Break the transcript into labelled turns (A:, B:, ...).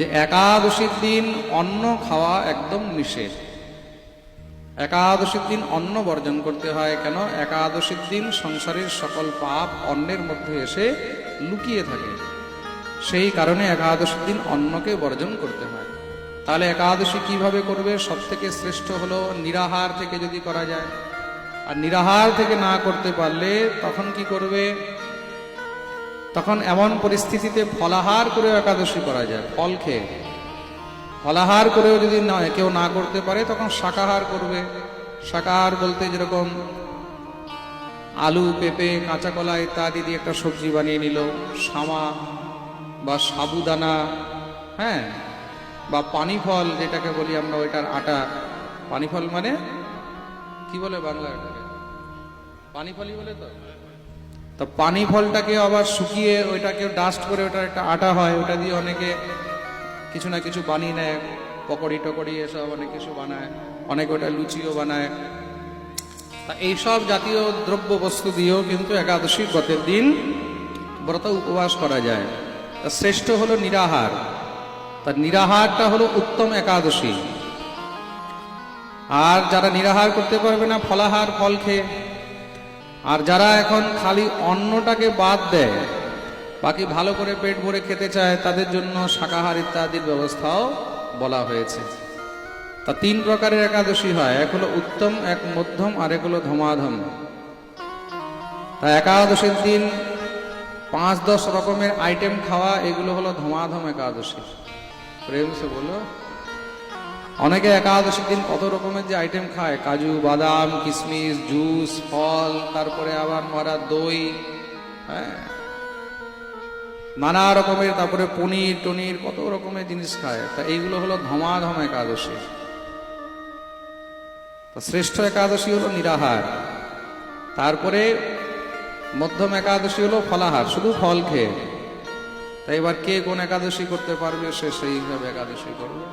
A: যে একাদশীর দিন অন্ন খাওয়া একদম নিষেধ। একাদশীর দিন অন্ন বর্জন করতে হয়। কেন? একাদশীর দিন সংসারের সকল পাপ অন্নের মধ্যে এসে লুকিয়ে থাকে, সেই কারণে একাদশীর দিন অন্নকে বর্জন করতে হয়। তাহলে একাদশী কিভাবে করবে? সব থেকে শ্রেষ্ঠ হলো নিরাহার থেকে যদি করা যায়। আর নিরাহার থেকে না করতে পারলে তখন কি করবে? তখন এমন পরিস্থিতিতে ফলাহার করেও একাদশী করা যায়। ফল খেয়ে ফলাহার করেও যদি কেউ না করতে পারে তখন শাকাহার করবে। শাকাহার বলতে যেরকম আলু, পেঁপে, কাঁচা কলা ইত্যাদি দিয়ে একটা সবজি বানিয়ে নিল, শামা বা সাবুদানা, হ্যাঁ, বা পানি ফল যেটাকে বলি আমরা, ওইটার আটা। পানি ফল মানে কি বলে বাংলা? এটাকে পানি ফলই বলে। তো পানি ফলটাকে আবার শুকিয়ে ওইটাকে ডাস্ট করে ওটার একটা আটা হয়, ওটা দিয়ে অনেকে কিছু না কিছু বানিয়ে নেয়, পকোড়ি টকড়ি এসব অনেক কিছু বানায়, অনেকে ওটা লুচিও বানায়। তা এইসব জাতীয় দ্রব্য বস্তু দিয়েও কিন্তু একাদশী ব্রতের দিন ব্রত উপবাস করা যায়। তা শ্রেষ্ঠ হলো নিরাহার। তা নিরাহারটা হলো উত্তম একাদশী। আর যারা নিরাহার করতে পারবে না, ফলাহার, ফল খেয়ে। আর যারা এখন খালি অন্নটাকে বাদ দেয়, বাকি ভালো করে পেট ভরে খেতে চায়, তাদের জন্য শাকাহার ইত্যাদির ব্যবস্থাও বলা হয়েছে। তা তিন প্রকারের একাদশী হয়, এক হলো উত্তম, এক মধ্যম, আর এক হলো ধমাধম। তা একাদশীর দিন 5-10 রকমের আইটেম খাওয়া, এগুলো হলো ধমাধম একাদশী। প্রেম সে বলো। অনেকে একাদশীর দিন কত রকমের যে আইটেম খায়, কাজু বাদাম, কিশমিশ, জুস, ফল, তারপরে আবার মারা দই, হ্যাঁ, নানা রকমের, তারপরে পনির টনির, কত রকমের জিনিস খায়। তা এইগুলো হলো ধমাধম একাদশী। শ্রেষ্ঠ একাদশী হলো নিরাহার। তারপরে মধ্যম একাদশী হলো ফলাহার, শুধু ফল খেয়ে। তাই এবার কে কোন একাদশী করতে পারবে, সে সেই হিসাবে একাদশী করবে।